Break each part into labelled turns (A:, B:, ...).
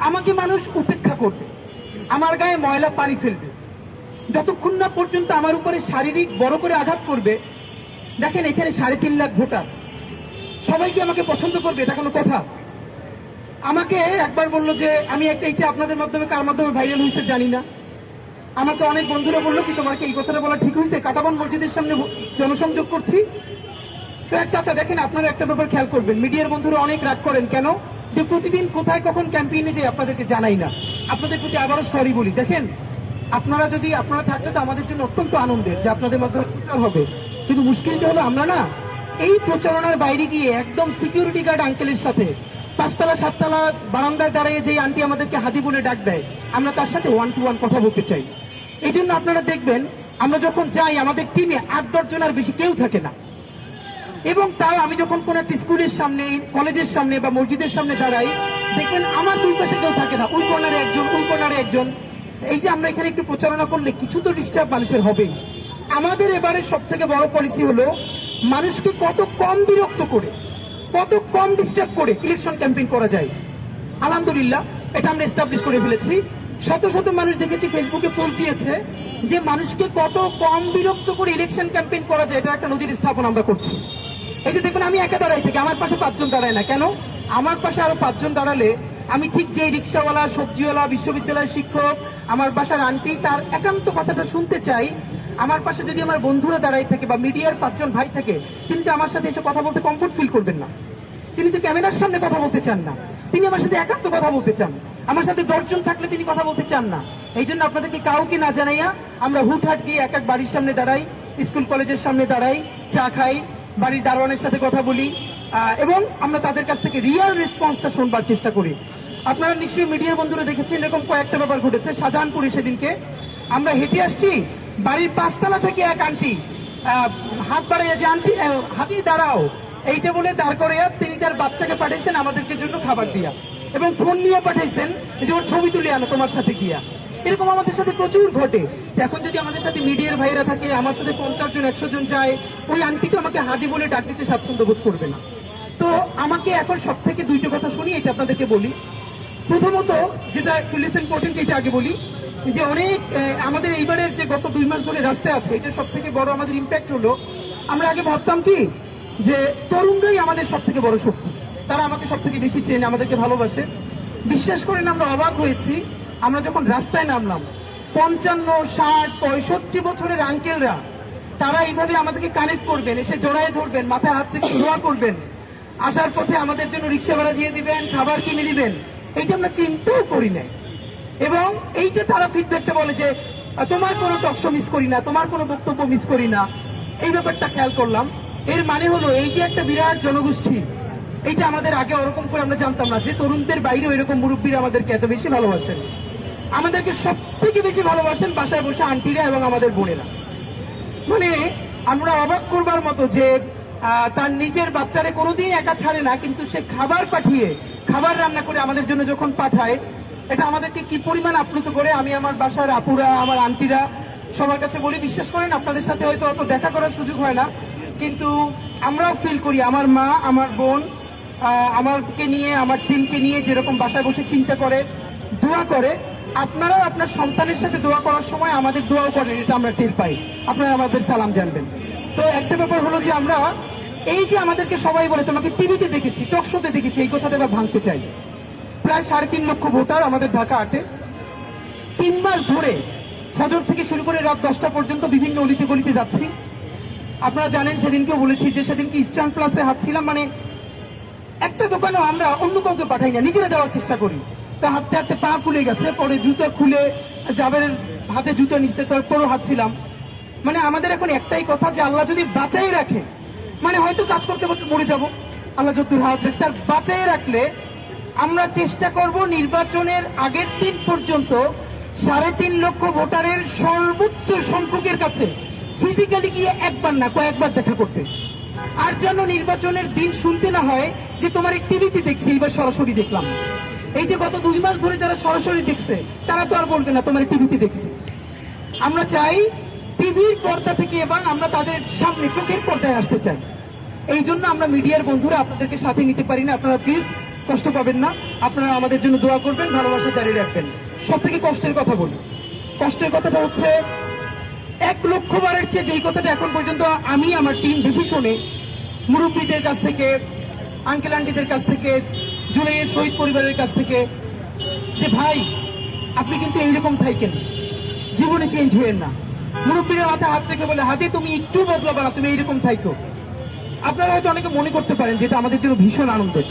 A: আমাকে মানুষ উপেক্ষা করবে, আমার গায়ে ময়লা পানি ফেলবে, যতক্ষণ না পর্যন্ত আমার উপরে শারীরিক বড় করে আঘাত করবে। দেখেন এখানে 3.5 লাখ ভোটার, সবাই কি আমাকে পছন্দ করবে? এটা কোনো কথা? আমাকে একবার বললো যে আমি এইটা আপনাদের মাধ্যমে কার মাধ্যমে ভাইরাল হয়েছে জানি না, আমাকে অনেক বন্ধুরা বললো কি তোমার কি এই কথাটা বলা ঠিক হয়েছে, কাটাবন মসজিদের সামনে জনসংযোগ করছি। তো এক চাচা দেখেন, আপনারা একটা ব্যাপার খেয়াল করবেন, মিডিয়ার বন্ধুরা অনেক রাগ করেন কেন, যে প্রতিদিন কোথায় কখন ক্যাম্পেইনে যে আপনাদেরকে জানাই না। আপনাদের প্রতি আবারও সরি বলি। দেখেন আপনারা থাকলে তো আমাদের জন্য অত্যন্ত আনন্দের যে আপনাদের মাধ্যমে প্রচার হবে, কিন্তু মুশকিলটা হলো আমরা না এই প্রচারণার বাইরে গিয়ে একদম সিকিউরিটি গার্ড আঙ্কেলের সাথে 5তলা 7তলা বারান্দায় দাঁড়িয়ে যে আন্টি আমাদেরকে হাদি বলে ডাক দেয়, আমরা তার সাথে 1 to 1 কথা বলতে চাই। এই জন্য আপনারা দেখবেন আমরা যখন যাই আমাদের টিমে 8-10 জনের বেশি কেউ থাকে না, এবং তাও আমি যখন কোন একটা স্কুলের সামনে, কলেজের সামনে বা মসজিদের সামনে দাঁড়াই, দেখবেন আমার দুই পাশে কেউ থাকে না, ওই কর্নারে একজন, ওই কর্নারে একজন। এই যে আমরা এখানে একটু প্রচারণা করলে কিছু তো ডিস্টার্ব মানুষের হবেই। আমাদের এবারে সব থেকে বড় পলিসি হলো মানুষকে কত কম বিরক্ত করে, কত কম ডিস্টার্ব করে ইলেকশন ক্যাম্পেইন করা যায়। আলহামদুলিল্লাহ এটা আমরা এস্টাবলিশ করে ফেলেছি। শত শত মানুষ দেখেছি ফেসবুকে পোস্ট দিয়েছে যে মানুষকে কত কম বিরক্ত করে ইলেকশন ক্যাম্পেইন করা যায়, এটা একটা নজির স্থাপন আমরা করছি। এই যে দেখুন আমি একা দাঁড়াই থাকি, আমার পাশে 5 জন দাঁড়ায় না কেন? আমার পাশে আরো 5 জন দাঁড়ালে আমি ঠিক যে রিক্সাওয়ালা, সবজিওয়ালা, বিশ্ববিদ্যালয়ের শিক্ষক, আমার বাসার আন্টি, তার একান্ত কথাটা শুনতে চাই। আমার পাশে যদি আমার বন্ধুরা দাঁড়াই থাকে বা মিডিয়ার 5 জন ভাই থাকে, তিনি তো আমার সাথে এসে কথা বলতে কমফোর্ট ফিল করবেন না, তিনি তো ক্যামেরার সামনে কথা বলতে চান না, তিনি আমার সাথে একান্ত কথা বলতে চান। আমার সাথে 10 জন থাকলে তিনি কথা বলতে চান না। এই জন্য আপনাদেরকে কাউকে না জানাইয়া আমরা হুটহাট গিয়ে এক এক বাড়ির সামনে দাঁড়াই, স্কুল কলেজের সামনে দাঁড়াই, চা খাই, বাড়ির দারোয়ানের সাথে কথা বলি, এবং আমরা তাদের কাছ থেকে রিয়েল রেসপন্সটা শুনবার চেষ্টা করি। আপনারা নিশ্চয়ই মিডিয়ার বন্ধুরা দেখেছেন এরকম কয়েকটা ব্যাপার ঘটেছে। শাহজাহানপুরে সেদিনকে আমরা হেঁটে আসছি, বাড়ির 5তলা থেকে এক আন্টি হাত বাড়াইয়া যে আন্টি হাতি দাঁড়াও এইটা বলে দাঁড় করে তিনি তার বাচ্চাকে পাঠাইছেন আমাদেরকে জন্য খাবার দিয়া, এবং ফোন নিয়ে পাঠাইছেন যে ওর ছবি তুলে আনো তোমার সাথে গিয়া। এরকম আমাদের সাথে প্রচুর ঘটে। এখন যদি আমাদের সাথে মিডিয়ার ভাইরা থাকে, আমার সাথে 50 জন 100 জন যায়, ওই আন্টি তো আমাকে হাদি বলে ডাক দিতে স্বাচ্ছন্দ্য বোধ করবে না। তো আমাকে এখন সব থেকে 2টা কথা শুনি, এটা আপনাদেরকে বলি। প্রথমত যেটা একটু লেস ইম্পর্টেন্ট, এটা আগে বলি যে অনেক আমাদের এইবারের যে গত 2 মাস ধরে রাস্তায় আছে, এটা সব থেকে বড় আমাদের ইম্প্যাক্ট হলো, আমরা আগে ভাবতাম কি যে তরুণরাই আমাদের সব থেকে বড় শক্তি, তারা আমাকে সব থেকে বেশি চেনে, আমাদেরকে ভালোবাসে। বিশ্বাস করেন আমরা অবাক হয়েছি, আমরা যখন রাস্তায় নামলাম 55, 60, 65 বছরের আঙ্কেলরা তারা এইভাবে আমাদেরকে কানেক্ট করবেন, এসে জড়ায় ধরবেন, মাথায় হাত রেখে দোয়া করবেন, আসার পথে আমাদের জন্য রিক্সা ভাড়া দিয়ে দিবেন, খাবার কিনে দিবেন, এইটা আমরা চিন্তাও করি নাই। এবং এইটা তারা ফিডব্যাকটা বলে যে তোমার কোনো টকশো মিস করি না, তোমার কোনো বক্তব্য মিস করি না। এই ব্যাপারটা খেয়াল করলাম। এর মানে হলো এই যে একটা বিরাট জনগোষ্ঠী, এইটা আমাদের আগে ওরকম করে আমরা জানতাম না যে তরুণদের বাইরেও এরকম মুরব্বীরা আমাদেরকে এত বেশি ভালোবাসেন। আমাদেরকে সব থেকে বেশি ভালোবাসেন বাসায় বসে আন্টিরা এবং আমাদের বোনেরা। মানে আমরা অবাক করবার মতো যে তার নিজের বাচ্চারে কোনোদিন একা ছাড়ে না, কিন্তু সে খাবার পাঠিয়ে, খাবার রান্না করে আমাদের জন্য যখন পাঠায়, এটা আমাদেরকে কি পরিমাণ আপ্লুত করে। আমি আমার বাসার আপুরা, আমার আন্টিরা সবার কাছে বলি, বিশ্বাস করেন আপনাদের সাথে হয়তো অত দেখা করার সুযোগ হয় না, কিন্তু আমরাও ফিল করি আমার মা, আমার বোন আমাকে নিয়ে, আমার টিমকে নিয়ে যেরকম বাসায় বসে চিন্তা করে, দোয়া করে। আপনারাও আপনার সন্তানের সাথে দোয়া করার সময় আমাদের দোয়াও করেন, এটা আমরা টের পাই। আপনারা আমাদের সালাম জানবেন। তো একটা ব্যাপার হলো যে আমরা এই যে আমাদেরকে সবাই বলে তোমাকে টিভিতে দেখেছি, টক শোতে দেখেছি, এই কথাটা এবার ভাঙতে চাই। প্রায় 3.5 লক্ষ ভোটার আমাদের ঢাকা 8-এ। 3 মাস ধরে ফজর থেকে শুরু করে রাত 10টা পর্যন্ত বিভিন্ন অলিতে গলিতে যাচ্ছি। আপনারা জানেন সেদিনকেও বলেছি যে সেদিনকে ইস্টার্ন প্লাসে হাঁটছিলাম, মানে একটা দোকানেও আমরা অন্য কাউকে পাঠাই না, নিজেরা যাওয়ার চেষ্টা করি। তো হাঁটতে হাঁটতে পা ফুলে গেছে, পরে জুতো খুলে জাবের হাতে জুতো নিচ্ছে, তারপরও হাঁটছিলাম। মানে আমাদের এখন একটাই কথা যে আল্লাহ যদি বাঁচাই রাখে, মানে হয়তো কাজ করতে করতে মরে যাব, আল্লাহ যদ্দুর হাত রাখছে, আর বাঁচাই রাখলে আমরা চেষ্টা করব নির্বাচনের আগের দিন পর্যন্ত 3.5 লক্ষ ভোটারের সর্বোচ্চ সংখ্যকের কাছে ফিজিক্যালি গিয়ে একবার না কয়েকবার দেখা করতে। আর যেন নির্বাচনের দিন শুনতে না হয় যে তোমার টিভিতে দেখছি, এবার সরাসরি দেখলাম। এই যে গত 2 মাস ধরে যারা সরাসরি দেখছে তারা তো আর বলবে না তোমার টিভিতে দেখছি। আমরা চাই টিভির পর্দা থেকে এবার আমরা তাদের সামনে চোখের পর্দায় আসতে চাই। এই জন্য আমরা মিডিয়ার বন্ধুরা আপনাদেরকে সাথে নিতে পারি না। আপনারা প্লিজ কষ্ট পাবেন না। আপনারা আমাদের জন্য দোয়া করবেন, ভালোবাসা জারি রাখবেন। সব থেকে কষ্টের কথা বলি। কষ্টের কথাটা হচ্ছে 1,00,000 বারের চেয়ে যেই কথাটা এখন পর্যন্ত আমি আমার টিম বেশি শোনে, মুরব্বীদের কাছ থেকে, আঙ্কেল আন্টিদের কাছ থেকে, জুলাইয়ের শহীদ পরিবারের কাছ থেকে, যে ভাই আপনি কিন্তু এইরকম থাইকেন, জীবনে চেঞ্জ হয়েন না। মুরব্বীরা মাথায় হাত রেখে বলে, হাতে তুমি একটু বদলাবে না, তুমি এইরকম থাইকো। আপনারা হয়তো অনেকে মনে করতে পারেন যেটা আমাদের জন্য ভীষণ আনন্দের,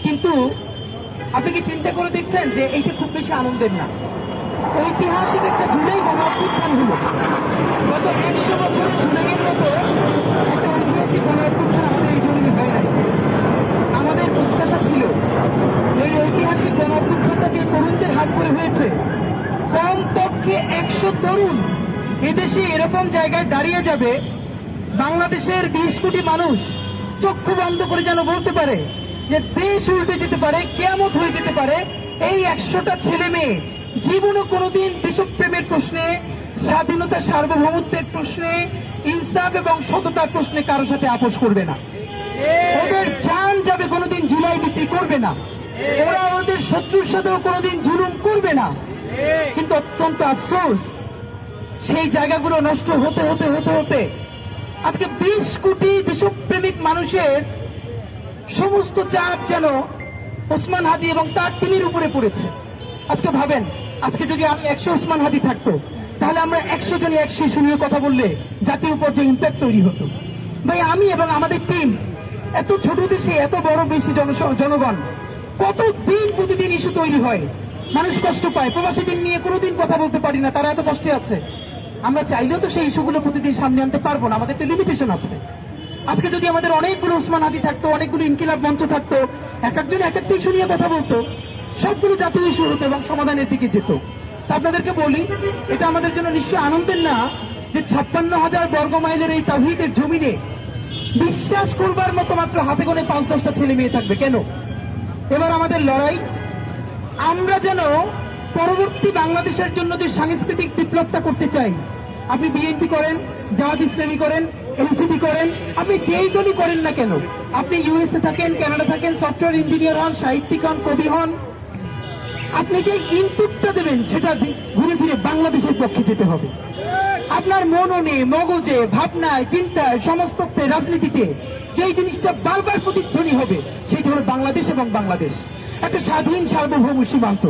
A: কিন্তু আপনি কি চিন্তা করে দেখছেন যে এইটা খুব বেশি আনন্দের না। ঐতিহাসিক একটা জুলাই গণ অভ্যুত্থান হলো। গত 100 বছরে জুলাইয়ের মতো একটা ঐতিহাসিক গণ অভ্যুত্থান আমাদের এই জমিনে হয় নাই। আমাদের প্রত্যাশা ছিল এই ঐতিহাসিক গণ অভ্যুত্থানটা যে তরুণদের হাত ধরে হয়েছে, কমপক্ষে 100 তরুণ এদেশে এরকম জায়গায় দাঁড়িয়ে যাবে, বাংলাদেশের 20 কোটি মানুষ চক্ষু বন্ধ করে যেন বলতে পারে যে দেশ উল্টে যেতে পারে, কিয়ামত হয়ে যেতে পারে। এই 100টা ছেলে মেয়ে জীবনে কোনোদিন দেশপ্রেমের প্রশ্নে, স্বাধীনতা সার্বভৌমত্বের প্রশ্নে, ইনসাফ এবং সততার প্রশ্নে কারোর সাথে আপোষ করবে না। ওদের জান যাবে, কোনোদিন জুলাই বিক্রি করবে না। ওরা ওদের শত্রুর সাথেও কোনোদিন জুলুম করবে না। কিন্তু অত্যন্ত আফসোস, সেই জায়গাগুলো নষ্ট হতে হতে হতে হতে আজকে 20 কোটি দেশপ্রেমিক মানুষের সমস্ত চাপ যেন ওসমান হাদি এবং তার টিমের উপরে পড়েছে। আজকে ভাবেন, আজকে যদি আমি 100 ওসমান হাদি থাকতো, তাহলে আমরা 100 জনই 100 ইস্যু নিয়ে কথা বললে জাতির উপর যে ইম্প্যাক্ট তৈরি হতো। ভাই আমি এবং আমাদের টিম, এত ছোট দেশে এত বড় বেশি জনগণ, কতদিন প্রতিদিন ইস্যু তৈরি হয়, মানুষ কষ্ট পায়। প্রবাসীদের নিয়ে কোনোদিন কথা বলতে পারি না, তারা এত কষ্টে আছে। আমরা চাইলেও তো সেই ইস্যুগুলো প্রতিদিন সামনে আনতে পারবো না, আমাদের তো লিমিটেশন আছে। আজকে যদি আমাদের অনেকগুলো ওসমান হাদি থাকতো, অনেকগুলো ইনকিলাব মঞ্চ থাকতো, এক একজন এক একটা ইস্যু নিয়ে কথা বলতো, সবগুলো জাতীয় ইস্যু হতো এবং সমাধানের দিকে যেত। তা আপনাদেরকে বলি, এটা আমাদের জন্য নিশ্চয়ই আনন্দের না যে 56,000 বর্গ মাইলের এই তাওহীদের জমিনে বিশ্বাস করবার মতো মাত্র হাতে গোনে 5-10টা ছেলে মেয়ে থাকবে। কেন? এবার আমাদের লড়াই, আমরা যেন পরবর্তী বাংলাদেশের জন্য যে সাংস্কৃতিক বিপ্লবটা করতে চাই, আপনি বিএনপি করেন, জামাত ইসলামী করেন, এনসিপি করেন, আপনি যেই দলই করেন না কেন, আপনি ইউএসএ থাকেন, কানাডা থাকেন, সফটওয়্যার ইঞ্জিনিয়ার হন, সাহিত্যিক হন, কবি হন, আপনি যে ইনপুটটা দেবেন সেটা ঘুরে ফিরে বাংলাদেশের পক্ষে যেতে হবে। আপনার মননে, মগজে, ভাবনায়, চিন্তায়, সমস্ততে, রাজনীতিতে যেই জিনিসটা বারবার প্রতিধ্বনি হবে, সেটা হলো বাংলাদেশ এবং বাংলাদেশ একটা স্বাধীন সার্বভৌম সীমান্ত।